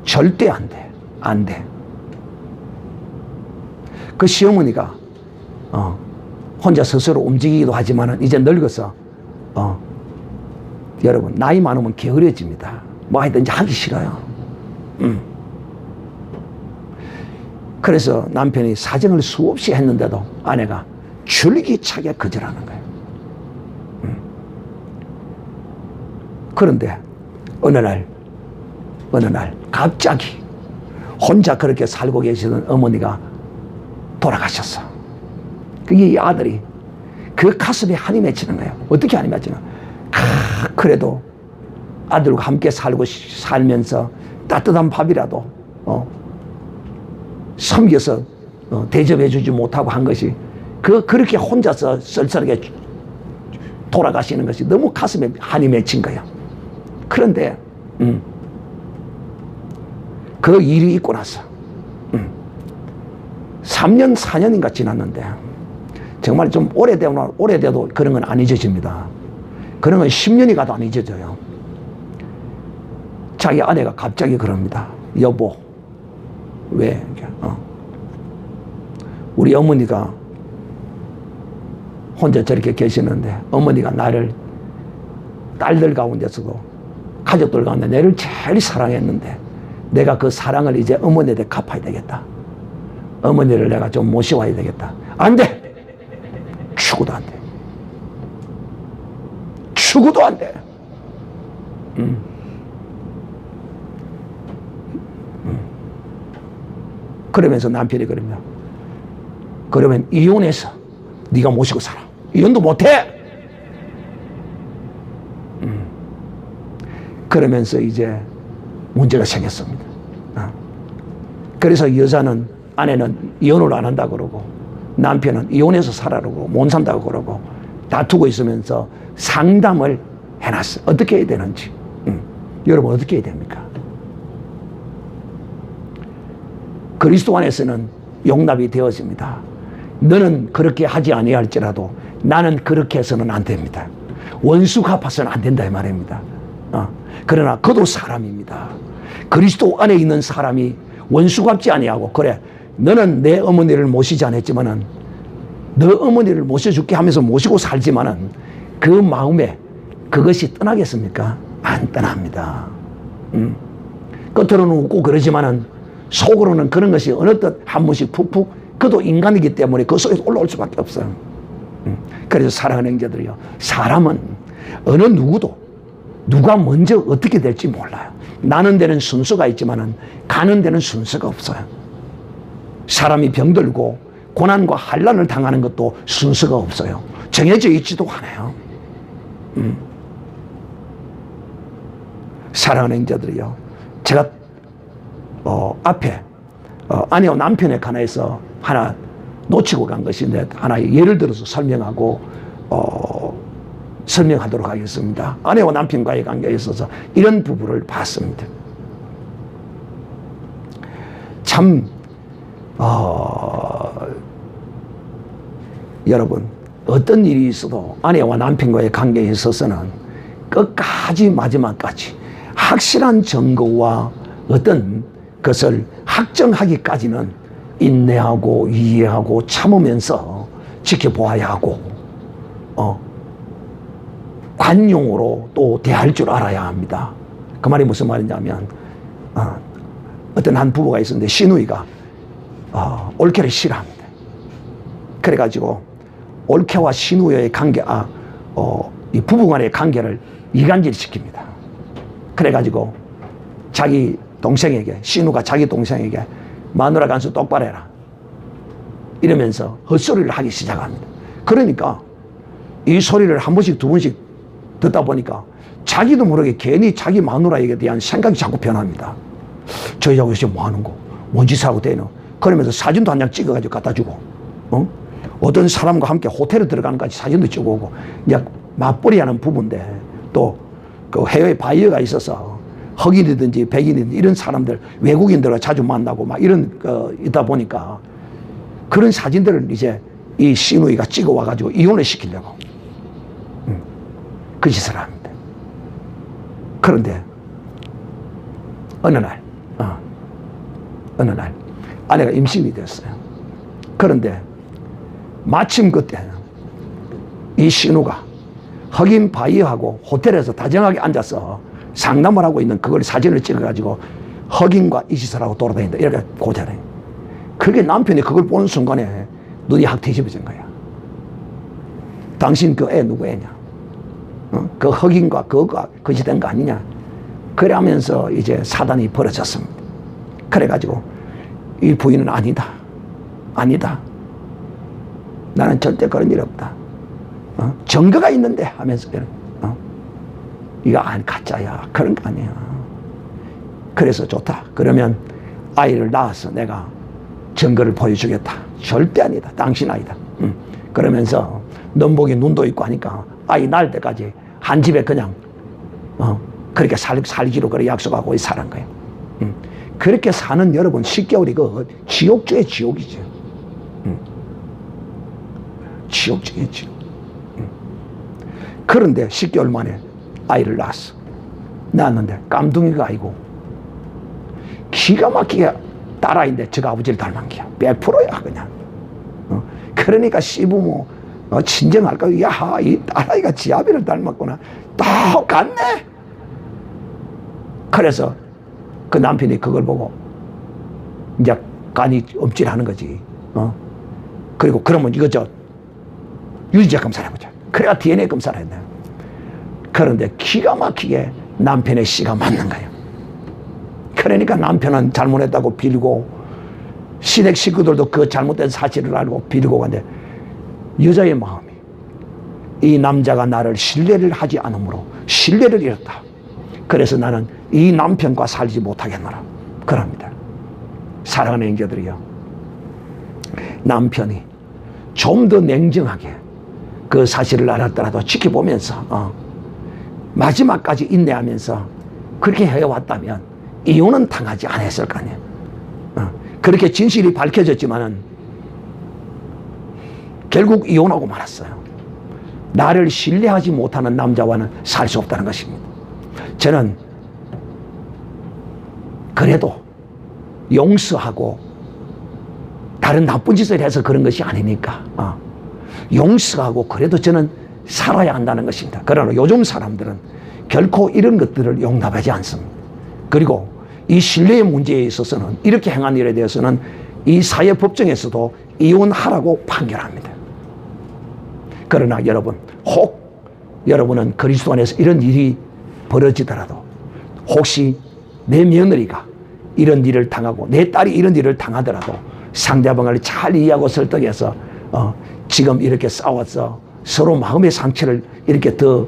절대 안 돼. 안 돼. 그 시어머니가 혼자 스스로 움직이기도 하지만 이제 늙어서 여러분, 나이 많으면 게으르집니다. 뭐 하여튼 이제 하기 싫어요. 그래서 남편이 사정을 수없이 했는데도 아내가 줄기차게 거절하는 거예요. 그런데 어느 날 갑자기 혼자 그렇게 살고 계시던 어머니가 돌아가셨어. 그게 이 아들이 그 가슴에 한이 맺히는 거예요. 어떻게 한이 맺히나? 그래도 아들과 함께 살면서 따뜻한 밥이라도 섬겨서 대접해주지 못하고 한 것이 그렇게 혼자서 쓸쓸하게 돌아가시는 것이 너무 가슴에 한이 맺힌 거예요. 그런데 그 일이 있고 나서 3년, 4년인가 지났는데 정말 좀 오래돼도 그런 건 안 잊어집니다. 그런 건 10년이 가도 안 잊어져요. 자기 아내가 갑자기 그럽니다. 여보, 왜? 우리 어머니가 혼자 저렇게 계시는데 어머니가 나를 딸들 가운데서도 가족들 가운데 내를 제일 사랑했는데 내가 그 사랑을 이제 어머니한테 갚아야 되겠다. 어머니를 내가 좀 모셔와야 되겠다. 안 돼! 죽어도 안 돼. 죽어도 안 돼. 그러면서 남편이 그럽니다. 그러면 이혼해서 네가 모시고 살아. 이혼도 못해. 그러면서 이제 문제가 생겼습니다. 그래서 아내는 이혼을 안 한다고 그러고 남편은 이혼해서 살아라고 못 산다고 그러고 다투고 있으면서 상담을 해놨어. 어떻게 해야 되는지. 여러분, 어떻게 해야 됩니까? 그리스도 안에서는 용납이 되었습니다. 너는 그렇게 하지 아니할지라도 나는 그렇게 해서는 안 됩니다. 원수 갚아서는 안 된다 이 말입니다. 그러나 그도 사람입니다. 그리스도 안에 있는 사람이 원수 갚지 아니하고 그래 너는 내 어머니를 모시지 않았지만은 너 어머니를 모셔줄게 하면서 모시고 살지만은 그 마음에 그것이 떠나겠습니까? 안 떠납니다. 겉으로는 웃고 그러지만은 속으로는 그런 것이 어느 듯 한 번씩 푹푹, 그도 인간이기 때문에 그 속에서 올라올 수밖에 없어요. 그래서 사랑하는 형제들이요, 사람은 어느 누구도 누가 먼저 어떻게 될지 몰라요. 나는 데는 순서가 있지만은 가는 데는 순서가 없어요. 사람이 병들고 고난과 환난을 당하는 것도 순서가 없어요. 정해져 있지도 않아요. 사랑하는 형제들이요, 제가 앞에 아내와 남편에 관해서 하나 놓치고 간 것인데 하나 예를 들어서 설명하도록 하겠습니다. 아내와 남편과의 관계에 있어서 이런 부분을 봤습니다. 참 여러분, 어떤 일이 있어도 아내와 남편과의 관계에 있어서는 끝까지 마지막까지 확실한 증거와 어떤 것을 확정하기까지는 인내하고 이해하고 참으면서 지켜보아야 하고 관용으로 또 대할 줄 알아야 합니다. 그 말이 무슨 말이냐면 어떤 한 부부가 있었는데 시누이가 올케를 싫어합니다. 그래가지고 올케와 시누이의 관계, 이 부부간의 관계를 이간질 시킵니다. 그래가지고 자기 동생에게, 시누가 자기 동생에게 마누라 간수 똑바로 해라 이러면서 헛소리를 하기 시작합니다. 그러니까 이 소리를 한 번씩 두 번씩 듣다 보니까 자기도 모르게 괜히 자기 마누라에게 대한 생각이 자꾸 변합니다. 저 여자가 지금 뭐 하는 거? 뭔 짓을 하고 대노? 그러면서 사진도 한 장 찍어가지고 갖다 주고, 어떤 사람과 함께 호텔에 들어가는 까지 사진도 찍어오고, 이제 맞벌이 하는 부부인데 또 그 해외 바이어가 있어서 흑인이든지 백인이든지 이런 사람들, 외국인들과 자주 만나고 막 이런 있다 보니까 그런 사진들을 이제 이 시누이가 찍어 와가지고 이혼을 시키려고 그 짓을 합니다. 그런데 어느 날 아내가 임신이 됐어요. 그런데 마침 그때 이 신우가 흑인 바이어하고 호텔에서 다정하게 앉아서 상담을 하고 있는 그걸 사진을 찍어가지고 흑인과 이 짓을 하고 돌아다닌다 이렇게 고자래. 그게 남편이 그걸 보는 순간에 눈이 확 뒤집어진 거야. 당신 그 애 누구 애냐? 그 흑인과 그거가 거짓된 거 아니냐? 그래 하면서 이제 사단이 벌어졌습니다. 그래가지고 이 부인은 아니다. 나는 절대 그런 일 없다. 증거가 있는데 하면서 이거 가짜야. 그런 거 아니야. 그래서 좋다. 그러면 아이를 낳아서 내가 증거를 보여주겠다. 절대 아니다. 당신 아이다. 그러면서 넘복이 눈도 있고 하니까 아이 낳을 때까지 한 집에 그냥 그렇게 살기로 그래 약속하고 살은 거예요. 그렇게 사는 여러분 10개월이 그 지옥 중에 지옥이죠. 지옥 중에 지옥. 그런데 10개월 만에 아이를 낳았는데 깜둥이가 아니고 기가 막히게 딸아이인데 저가 아버지를 닮은 게야. 100%야 그냥. 그러니까 시부모 친정할까? 야, 이 딸아이가 지 아비를 닮았구나. 똑같네. 그래서 그 남편이 그걸 보고 이제 간이 움찔하는 거지. 그리고 그러면 이거 유전자 검사를 해보자. 그래야 DNA 검사를 했네. 그런데 기가 막히게 남편의 씨가 맞는 거예요. 그러니까 남편은 잘못했다고 빌고 시댁 식구들도 그 잘못된 사실을 알고 빌고 간데 여자의 마음이 이 남자가 나를 신뢰를 하지 않으므로 신뢰를 잃었다. 그래서 나는 이 남편과 살지 못하겠노라. 그럽니다. 사랑하는 형제들이요, 남편이 좀 더 냉정하게 그 사실을 알았더라도 지켜보면서 마지막까지 인내하면서 그렇게 해왔다면 이혼은 당하지 않았을 거 아니에요. 그렇게 진실이 밝혀졌지만은 결국 이혼하고 말았어요. 나를 신뢰하지 못하는 남자와는 살 수 없다는 것입니다. 저는 그래도 용서하고 다른 나쁜 짓을 해서 그런 것이 아니니까 용서하고 그래도 저는 살아야 한다는 것입니다. 그러나 요즘 사람들은 결코 이런 것들을 용납하지 않습니다. 그리고 이 신뢰의 문제에 있어서는 이렇게 행한 일에 대해서는 이 사회법정에서도 이혼하라고 판결합니다. 그러나 여러분, 혹 여러분은 그리스도 안에서 이런 일이 벌어지더라도 혹시 내 며느리가 이런 일을 당하고 내 딸이 이런 일을 당하더라도 상대방을 잘 이해하고 설득해서 지금 이렇게 싸워서 서로 마음의 상처를 이렇게 더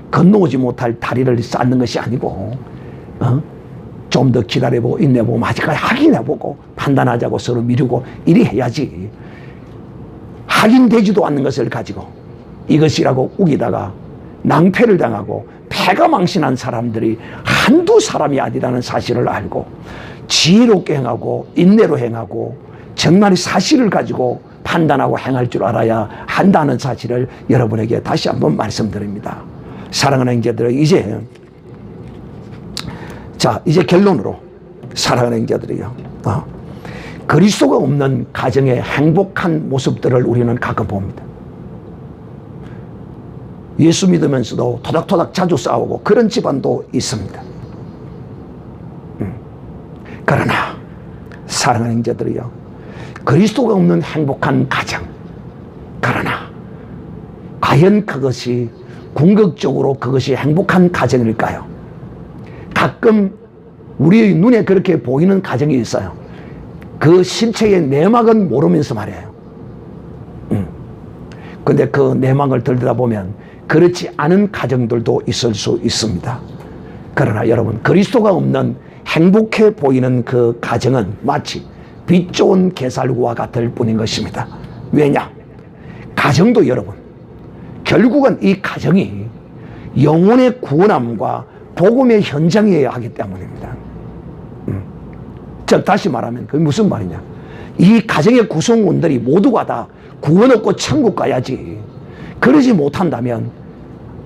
건너오지 못할 다리를 쌓는 것이 아니고 좀 더 기다려보고 인내보고 마지막까지 확인해보고 판단하자고 서로 미루고 이리 해야지. 확인되지도 않는 것을 가지고 이것이라고 우기다가 낭패를 당하고 패가 망신한 사람들이 한두 사람이 아니라는 사실을 알고 지혜롭게 행하고 인내로 행하고 정말 사실을 가지고 판단하고 행할 줄 알아야 한다는 사실을 여러분에게 다시 한번 말씀드립니다. 사랑하는 형제들, 이제 결론으로 사랑하는 형제들이요, 그리스도가 없는 가정의 행복한 모습들을 우리는 가끔 봅니다. 예수 믿으면서도 토닥토닥 자주 싸우고 그런 집안도 있습니다. 그러나 사랑하는 형제들이요, 그리스도가 없는 행복한 가정, 그러나 과연 그것이 궁극적으로 그것이 행복한 가정일까요? 가끔 우리의 눈에 그렇게 보이는 가정이 있어요. 그 실체의 내막은 모르면서 말이에요. 근데 그 내막을 들여다보면 그렇지 않은 가정들도 있을 수 있습니다. 그러나 여러분, 그리스도가 없는 행복해 보이는 그 가정은 마치 빛 좋은 게살구와 같을 뿐인 것입니다. 왜냐? 가정도 여러분, 결국은 이 가정이 영혼의 구원함과 복음의 현장이어야 하기 때문입니다. 즉 다시 말하면 그게 무슨 말이냐? 이 가정의 구성원들이 모두가 다 구원 얻고 천국 가야지. 그러지 못한다면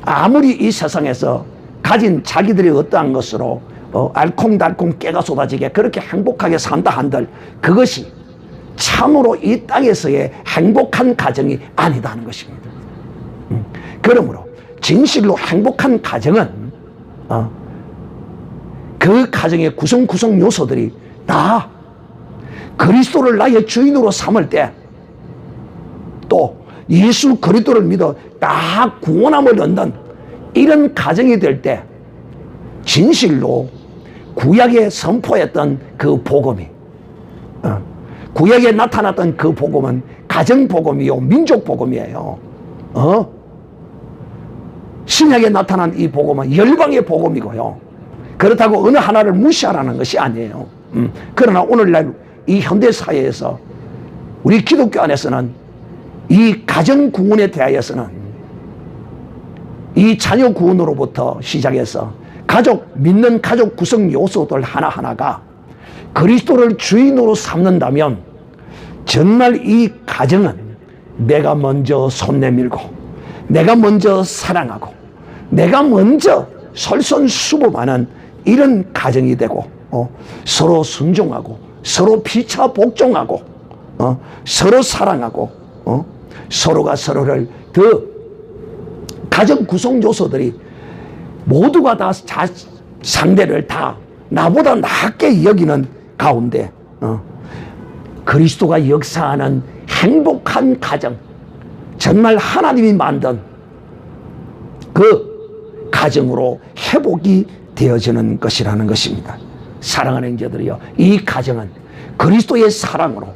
아무리 이 세상에서 가진 자기들이 어떠한 것으로 알콩달콩 깨가 쏟아지게 그렇게 행복하게 산다 한들 그것이 참으로 이 땅에서의 행복한 가정이 아니다는 것입니다. 그러므로 진실로 행복한 가정은 그 가정의 구성 요소들이 다 그리스도를 나의 주인으로 삼을 때 또 예수 그리스도를 믿어 다 구원함을 얻는 이런 가정이 될 때 진실로 구약에 선포했던 그 복음이 구약에 나타났던 그 복음은 가정 복음이요 민족 복음이에요. 신약에 나타난 이 복음은 열방의 복음이고요. 그렇다고 어느 하나를 무시하라는 것이 아니에요. 그러나 오늘날 이 현대 사회에서 우리 기독교 안에서는 이 가정 구원에 대하여서는 이 자녀 구원으로부터 시작해서 믿는 가족 구성 요소들 하나하나가 그리스도를 주인으로 삼는다면 정말 이 가정은 내가 먼저 손 내밀고 내가 먼저 사랑하고 내가 먼저 솔선수범하는 이런 가정이 되고 서로 순종하고 서로 피차 복종하고 서로 사랑하고 서로가 서로를 더 가정 구성 요소들이 모두가 다 상대를 다 나보다 낫게 여기는 가운데 그리스도가 역사하는 행복한 가정, 정말 하나님이 만든 그 가정으로 회복이 되어지는 것이라는 것입니다. 사랑하는 형제들이요, 이 가정은 그리스도의 사랑으로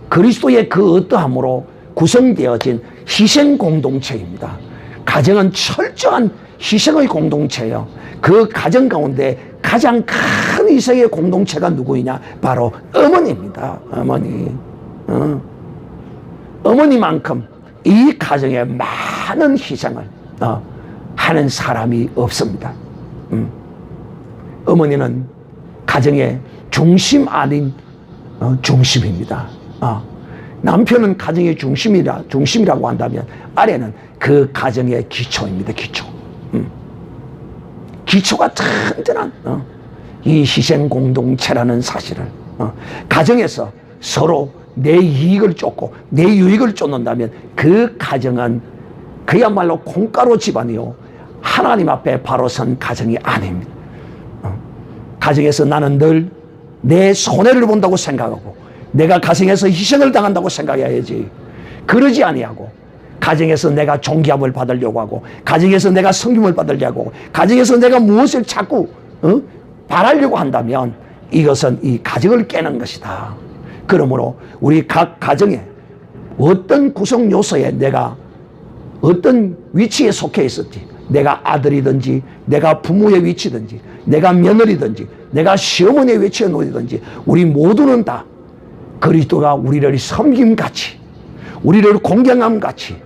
그리스도의 그 어떠함으로 구성되어진 희생 공동체입니다. 가정은 철저한 희생의 공동체예요. 그 가정 가운데 가장 큰 희생의 공동체가 누구이냐? 바로 어머니입니다. 어머니. 어머니만큼 이 가정에 많은 희생을 하는 사람이 없습니다. 어머니는 가정의 중심 아닌 중심입니다. 남편은 가정의 중심이라고 한다면 아내는 그 가정의 기초입니다. 기초가 튼튼한 이 희생 공동체라는 사실을 가정에서 서로 내 이익을 쫓고 내 유익을 쫓는다면 그 가정은 그야말로 콩가루 집안이요, 하나님 앞에 바로 선 가정이 아닙니다. 가정에서 나는 늘 내 손해를 본다고 생각하고 내가 가정에서 희생을 당한다고 생각해야지, 그러지 아니하고 가정에서 내가 존귀함을 받으려고 하고 가정에서 내가 성김을 받으려고 하고 가정에서 내가 무엇을 자꾸 바라려고 한다면 이것은 이 가정을 깨는 것이다. 그러므로 우리 각 가정에 어떤 구성 요소에 내가 어떤 위치에 속해 있었지, 내가 아들이든지 내가 부모의 위치든지 내가 며느리든지 내가 시어머니의 위치에 놓이든지 우리 모두는 다 그리스도가 우리를 섬김같이 우리를 공경함같이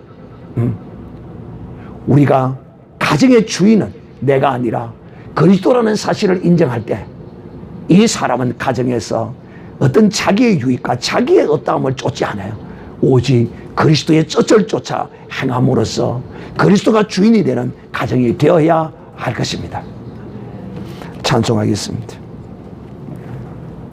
우리가 가정의 주인은 내가 아니라 그리스도라는 사실을 인정할 때 이 사람은 가정에서 어떤 자기의 유익과 자기의 어떠함을 쫓지 않아요. 오직 그리스도의 뜻을 쫓아 행함으로써 그리스도가 주인이 되는 가정이 되어야 할 것입니다. 찬송하겠습니다.